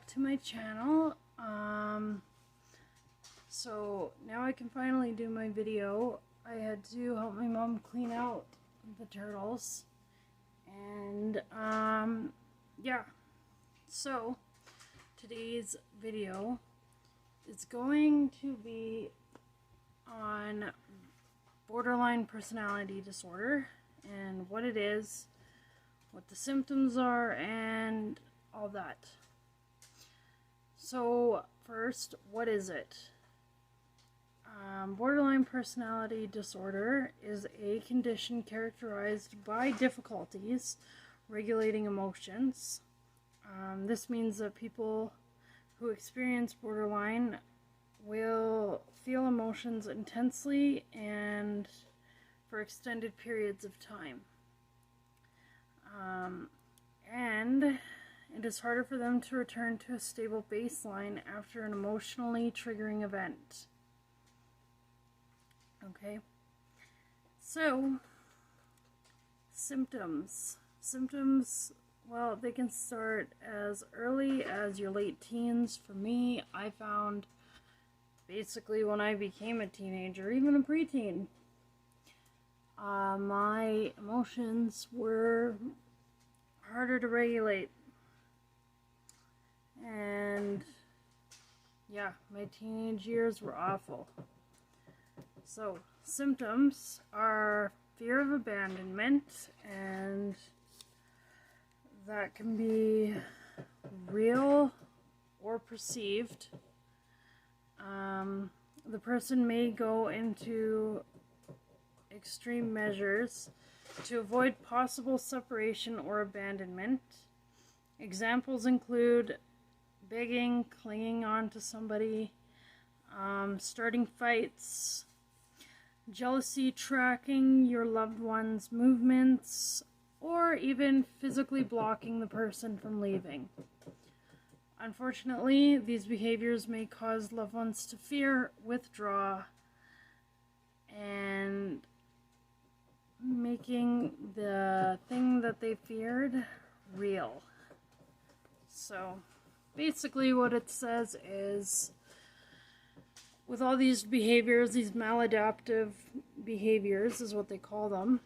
back to my channel. So now I can finally do my video. I had to help my mom clean out the turtles, and yeah, so today's video is going to be on borderline personality disorder and what it is, what the symptoms are, and all that. So first, what is it? Borderline personality disorder is a condition characterized by difficulties regulating emotions. This means that people who experience borderline will feel emotions intensely and for extended periods of time. And it is harder for them to return to a stable baseline after an emotionally triggering event. Okay, so symptoms, well, they can start as early as your late teens. For me, I found basically when I became a teenager, even a preteen, my emotions were harder to regulate, and yeah, my teenage years were awful. So, symptoms are fear of abandonment, and that can be real or perceived. The person may go into extreme measures to avoid possible separation or abandonment. Examples include begging, clinging on to somebody, starting fights, jealousy, tracking your loved one's movements, or even physically blocking the person from leaving. Unfortunately, these behaviors may cause loved ones to fear, withdraw, and making the thing that they feared real. So, basically what it says is, with all these behaviors, these maladaptive behaviors is what they call them,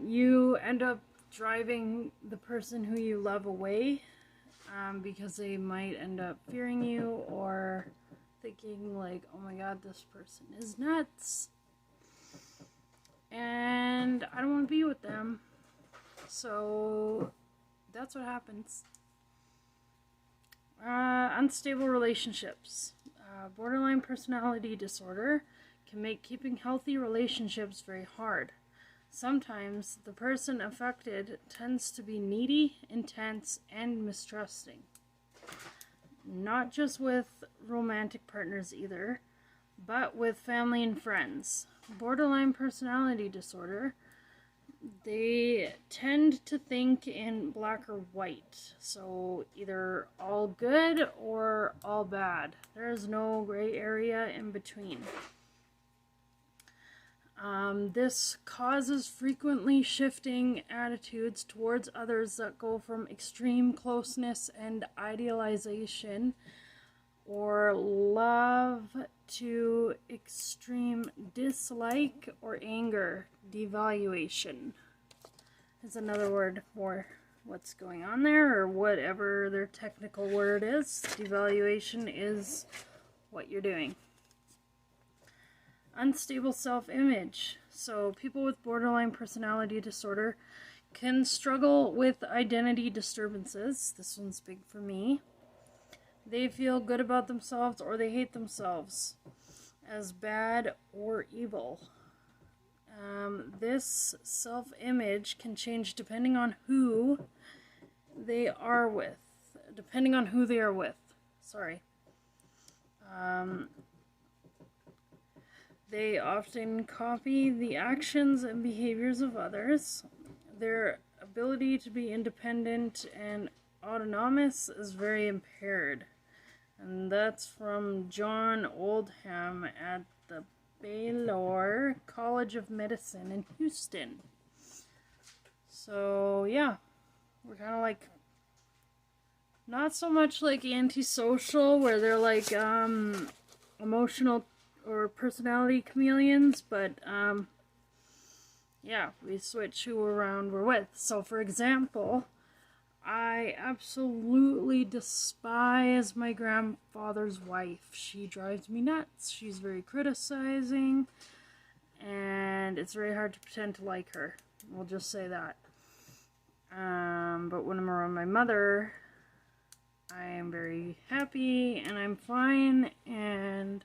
you end up driving the person who you love away, because they might end up fearing you or thinking like, oh my god, this person is nuts and I don't want to be with them. So that's what happens. Unstable relationships. Borderline personality disorder can make keeping healthy relationships very hard. Sometimes the person affected tends to be needy, intense, and mistrusting. Not just with romantic partners either, but with family and friends. Borderline personality disorder, they tend to think in black or white, so either all good or all bad. There is no gray area in between. This causes frequently shifting attitudes towards others that go from extreme closeness and idealization or love to extreme dislike or anger, devaluation is another word for what's going on there, or whatever their technical word is. Devaluation is what you're doing. Unstable self-image. So people with borderline personality disorder can struggle with identity disturbances. This one's big for me. They feel good about themselves or they hate themselves as bad or evil. This self-image can change depending on who they are with. Sorry. They often copy the actions and behaviors of others. Their ability to be independent and autonomous is very impaired. And that's from John Oldham at the Baylor College of Medicine in Houston. So, yeah, we're kind of like Not so much like antisocial, where they're like emotional or personality chameleons, but yeah, we switch who around we're with. So, for example, I absolutely despise my grandfather's wife. She drives me nuts. She's very criticizing, and it's very hard to pretend to like her. We'll just say that. But when I'm around my mother, I am very happy and I'm fine, and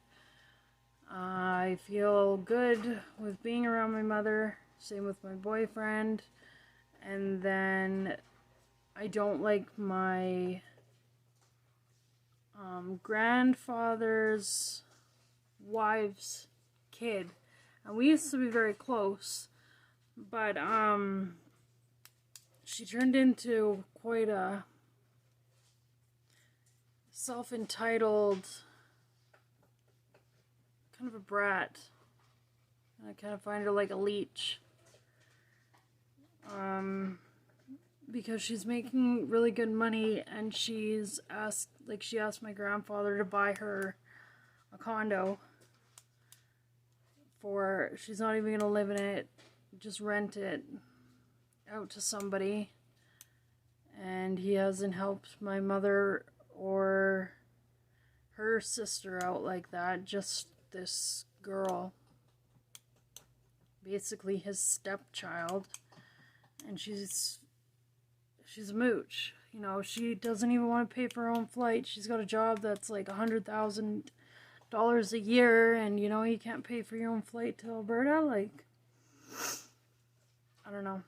I feel good with being around my mother. Same with my boyfriend. And then I don't like my grandfather's wife's kid. And we used to be very close, but she turned into quite a self-entitled kind of a brat. I kind of find her like a leech. Because she's making really good money, and she asked my grandfather to buy her a condo she's not even gonna live in it, just rent it out to somebody. And he hasn't helped my mother or her sister out like that, just this girl, basically his stepchild. And she's a mooch. You know, she doesn't even want to pay for her own flight. She's got a job that's like $100,000 a year, and you know, you can't pay for your own flight to Alberta. Like, I don't know.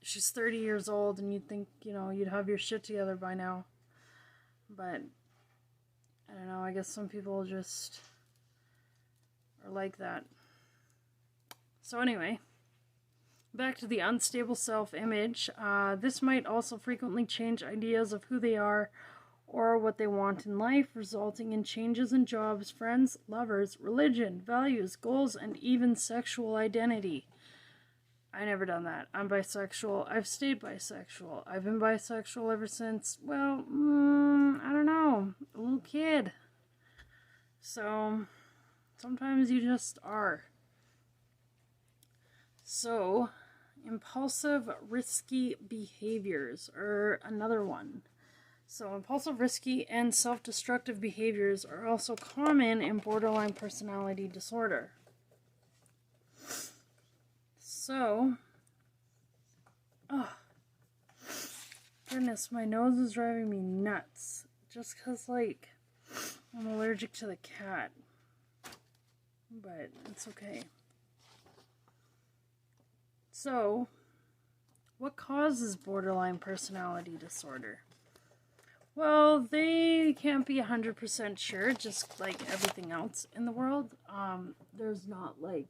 She's 30 years old, and you'd think, you know, you'd have your shit together by now. But, I don't know, I guess some people just are like that. So anyway, back to the unstable self-image. This might also frequently change ideas of who they are or what they want in life, resulting in changes in jobs, friends, lovers, religion, values, goals, and even sexual identity. I never done that. I'm bisexual. I've stayed bisexual. I've been bisexual ever since, well, I don't know, a little kid. So, sometimes you just are. So, impulsive, risky behaviors are another one. So, impulsive, risky, and self-destructive behaviors are also common in borderline personality disorder. So, oh, goodness, my nose is driving me nuts. Just because, like, I'm allergic to the cat. But it's okay. So, what causes borderline personality disorder? Well, they can't be 100% sure, just like everything else in the world. There's not like,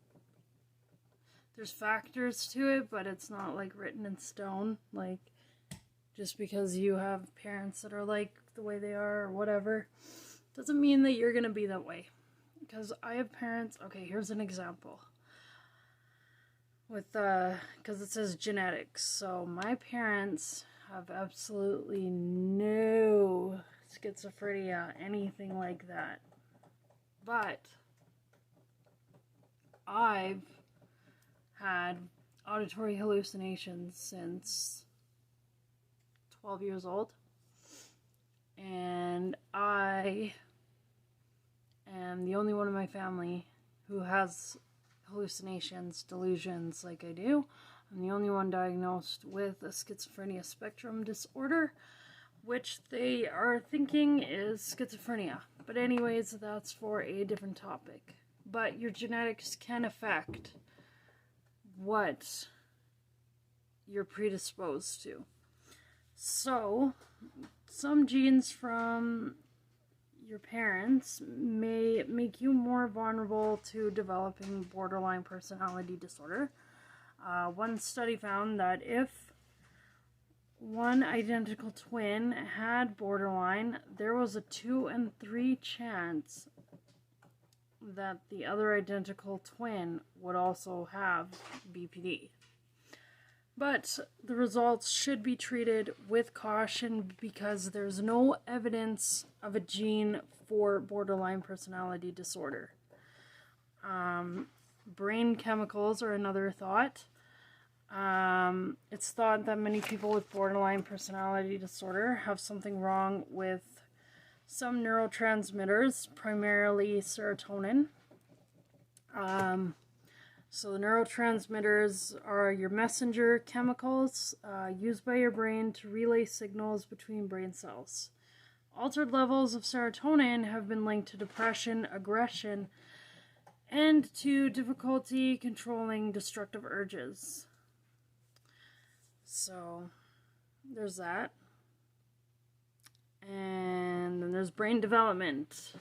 there's factors to it, but it's not like written in stone. Like, just because you have parents that are like the way they are or whatever, doesn't mean that you're gonna be that way. Because I have parents, okay, here's an example. With, because it says genetics. So my parents have absolutely no schizophrenia, anything like that. But I've had auditory hallucinations since 12 years old. And I am the only one in my family who has hallucinations, delusions like I do. I'm the only one diagnosed with a schizophrenia spectrum disorder, which they are thinking is schizophrenia. But anyways, that's for a different topic. But your genetics can affect what you're predisposed to. So, some genes from your parents may make you more vulnerable to developing borderline personality disorder. One study found that if one identical twin had borderline, there was a 2 in 3 chance that the other identical twin would also have BPD. But the results should be treated with caution because there's no evidence of a gene for borderline personality disorder. Brain chemicals are another thought. It's thought that many people with borderline personality disorder have something wrong with some neurotransmitters, primarily serotonin. So the neurotransmitters are your messenger chemicals used by your brain to relay signals between brain cells. Altered levels of serotonin have been linked to depression, aggression, and to difficulty controlling destructive urges. So there's that. And then there's brain development.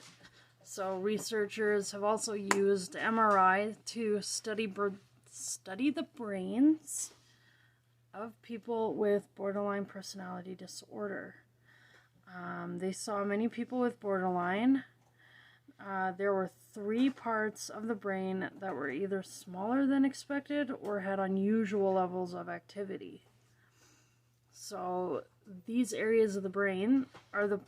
So researchers have also used MRI to study the brains of people with borderline personality disorder. They saw many people with borderline. There were 3 parts of the brain that were either smaller than expected or had unusual levels of activity. So these areas of the brain are the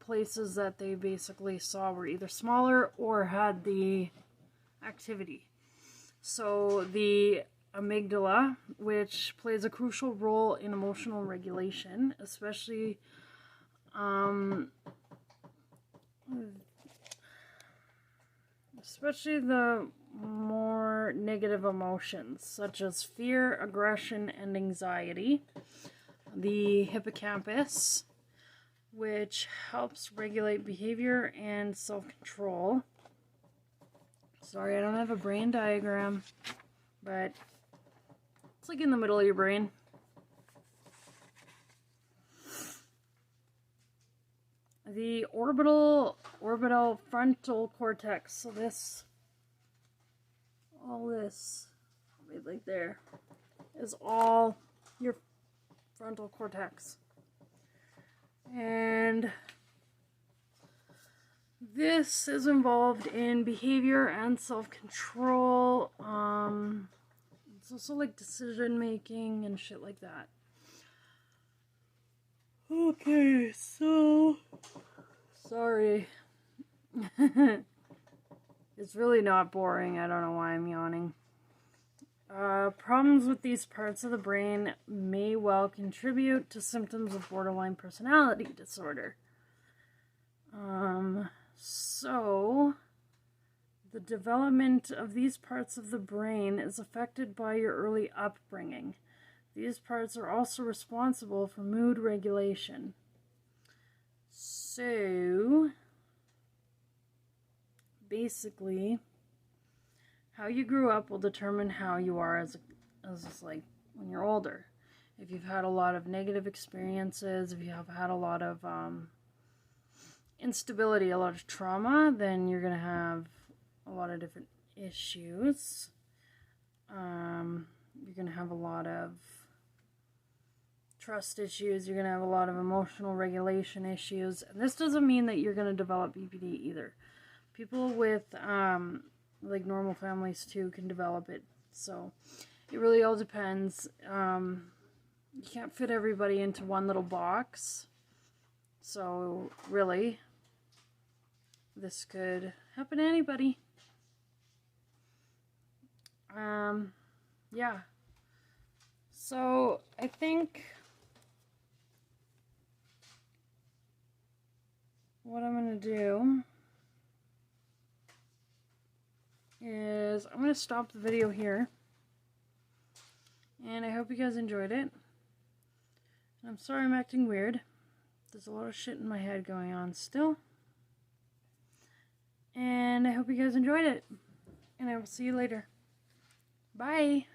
places that they basically saw were either smaller or had the activity. So the amygdala, which plays a crucial role in emotional regulation, especially the more negative emotions such as fear, aggression, and anxiety. The hippocampus, which helps regulate behavior and self-control. Sorry, I don't have a brain diagram, but it's like in the middle of your brain. The orbital frontal cortex. So all this, right there, is all your frontal cortex. And this is involved in behavior and self-control. It's also like decision making and shit like that. Okay, so sorry. It's really not boring. I don't know why I'm yawning. Problems with these parts of the brain may well contribute to symptoms of borderline personality disorder. So the development of these parts of the brain is affected by your early upbringing. These parts are also responsible for mood regulation. So basically, how you grew up will determine how you are as like when you're older. If you've had a lot of negative experiences, if you have had a lot of instability, a lot of trauma, then you're going to have a lot of different issues. You're going to have a lot of trust issues. You're going to have a lot of emotional regulation issues. And this doesn't mean that you're going to develop BPD either. People with like normal families too can develop it. So it really all depends. You can't fit everybody into one little box. So really, this could happen to anybody. Yeah. So I think what I'm going to do is I'm going to stop the video here. And I hope you guys enjoyed it. I'm sorry I'm acting weird. There's a lot of shit in my head going on still. And I hope you guys enjoyed it. And I will see you later. Bye.